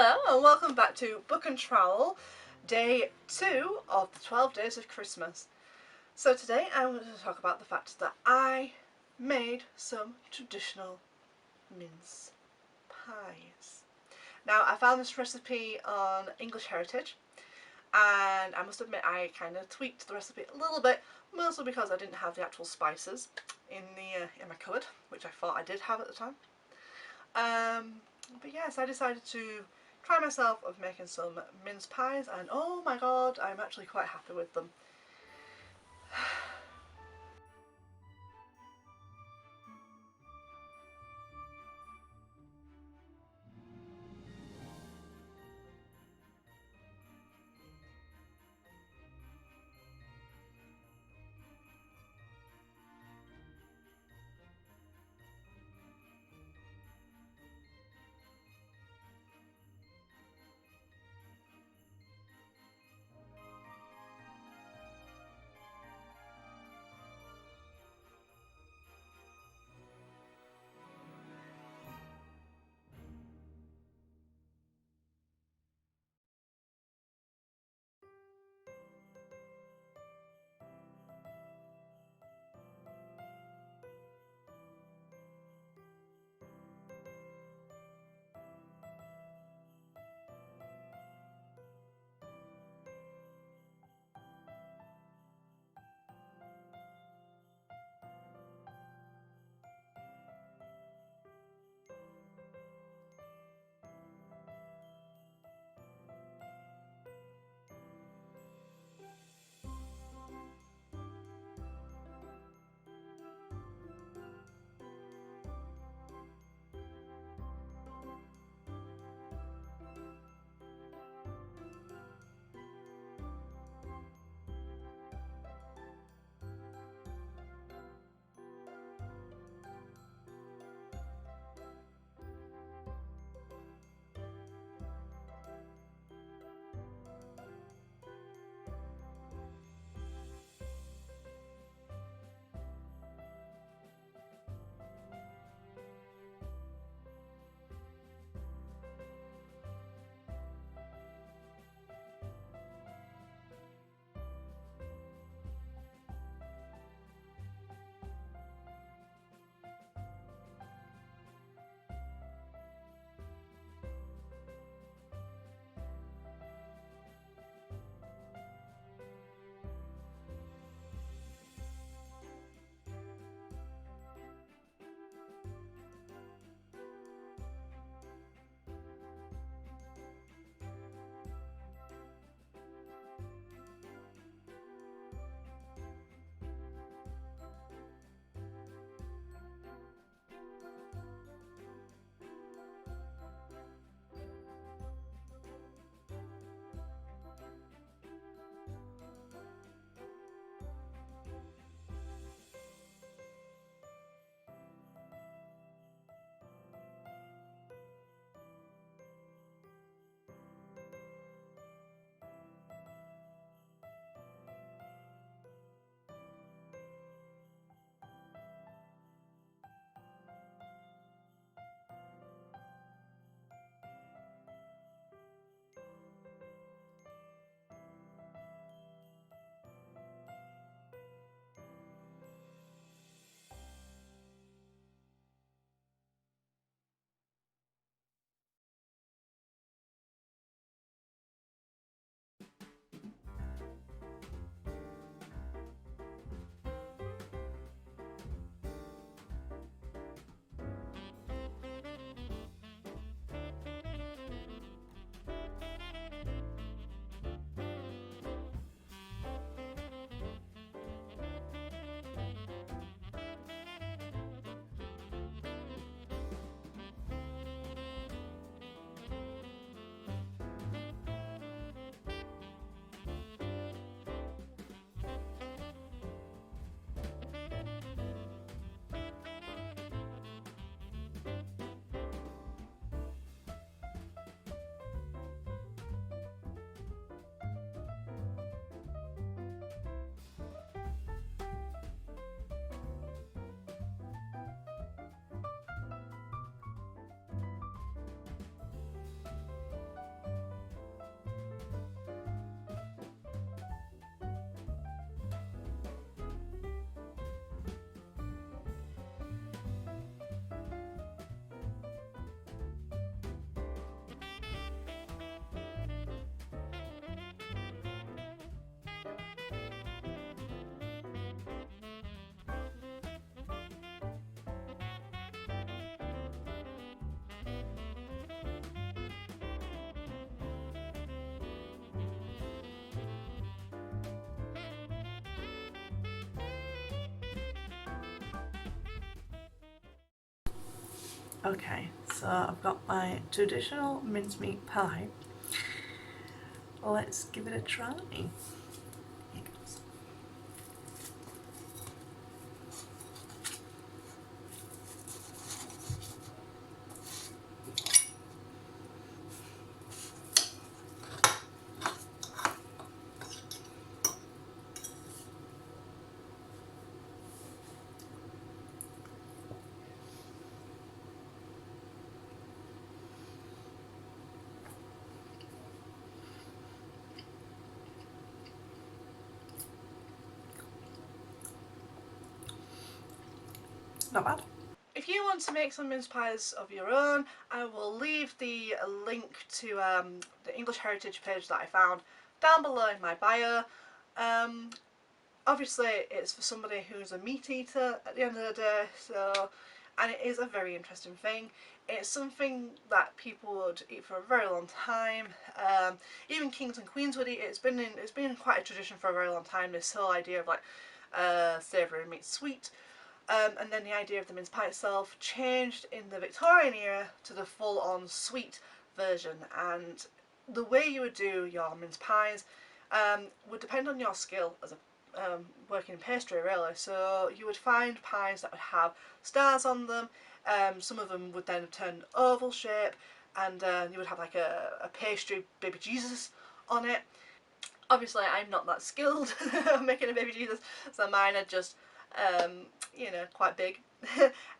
Hello and welcome back to Book and Trowel, day 2 of the 12 days of Christmas. So today I'm going to talk about the fact that I made some traditional mince pies. Now I found this recipe on English Heritage and I must admit I kind of tweaked the recipe a little bit, mostly because I didn't have the actual spices in my cupboard, which I thought I did have at the time. But yes, I decided to try myself of making some mince pies, and oh my god, I'm actually quite happy with them. Okay, so I've got my traditional mincemeat pie. Let's give it a try. Here goes. Not bad. If you want to make some mince pies of your own, I will leave the link to the English Heritage page that I found down below in my bio. Obviously it's for somebody who's a meat eater at the end of the day, so, and it is a very interesting thing. It's something that people would eat for a very long time. Even kings and queens would eat it. It's been quite a tradition for a very long time, this whole idea of like savoury meat sweet. And then the idea of the mince pie itself changed in the Victorian era to the full-on sweet version, and the way you would do your mince pies would depend on your skill as a working in pastry, really. So you would find pies that would have stars on them. Some of them would then turn oval shape, and you would have like a pastry baby Jesus on it. Obviously I'm not that skilled at making a baby Jesus, so mine are just you know, quite big.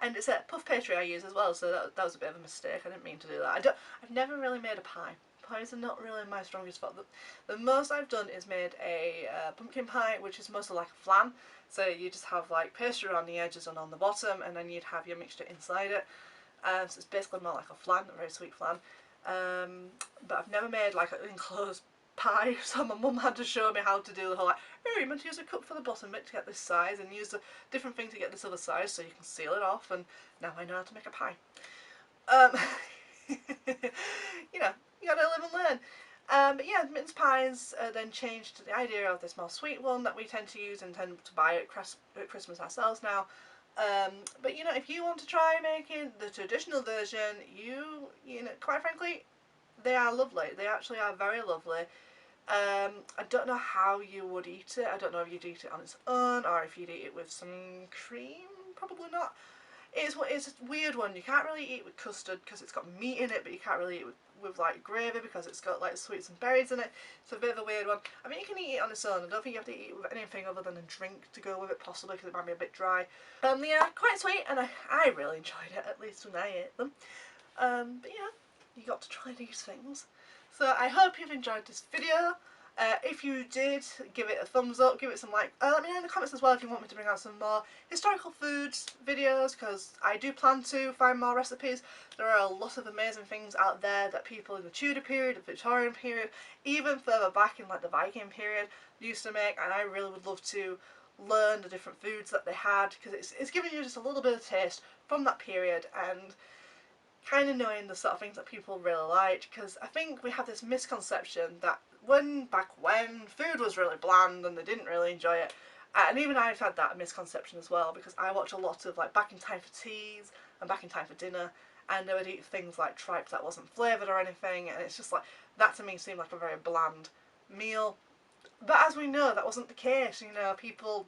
And it's a puff pastry I use as well, so that was a bit of a mistake. I didn't mean to do that. I've never really made a pie. Pies are not really my strongest spot. The most I've done is made a pumpkin pie, which is mostly like a flan. So you just have like pastry around the edges and on the bottom, and then you'd have your mixture inside it. So it's basically more like a flan, a very sweet flan. But I've never made like an enclosed pie, so my mum had to show me how to do the whole like, oh, you're meant to use a cup for the bottom bit to get this size, and use a different thing to get this other size, so you can seal it off, and now I know how to make a pie. Um, you know, you gotta live and learn. But yeah, mince pies then changed to the idea of this more sweet one that we tend to use and tend to buy at Christmas ourselves now. But you know, if you want to try making the traditional version, you know, quite frankly, they are lovely. They actually are very lovely. I don't know how you would eat it. I don't know if you'd eat it on its own or if you'd eat it with some cream. Probably not. It's a weird one. You can't really eat with custard because it's got meat in it, but you can't really eat with like gravy because it's got like sweets and berries in it. It's a bit of a weird one. I mean, you can eat it on its own. I don't think you have to eat it with anything other than a drink to go with it, possibly, because it might be a bit dry. Yeah, quite sweet, and I really enjoyed it, at least when I ate them. But yeah, you got to try these things. So I hope you've enjoyed this video. If you did, give it a thumbs up, give it some like. Let me know in the comments as well if you want me to bring out some more historical foods videos, because I do plan to find more recipes. There are a lot of amazing things out there that people in the Tudor period, the Victorian period, even further back in like the Viking period used to make, and I really would love to learn the different foods that they had, because it's giving you just a little bit of taste from that period and kind of knowing the sort of things that people really liked, because I think we have this misconception that back when food was really bland and they didn't really enjoy it, and even I've had that misconception as well, because I watch a lot of like Back in Time for Teas and Back in Time for Dinner, and they would eat things like tripe that wasn't flavoured or anything, and it's just like, that to me seemed like a very bland meal. But as we know, that wasn't the case. You know, people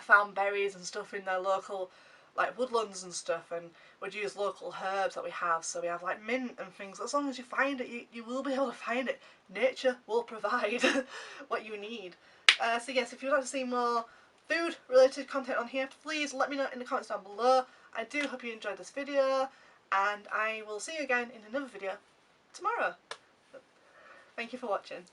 found berries and stuff in their local like woodlands and stuff, and would use local herbs that we have. So we have like mint and things. As long as you find it, you will be able to find it. Nature will provide what you need. So yes, if you'd like to see more food related content on here, please let me know in the comments down below. I do hope you enjoyed this video, and I will see you again in another video tomorrow. Thank you for watching.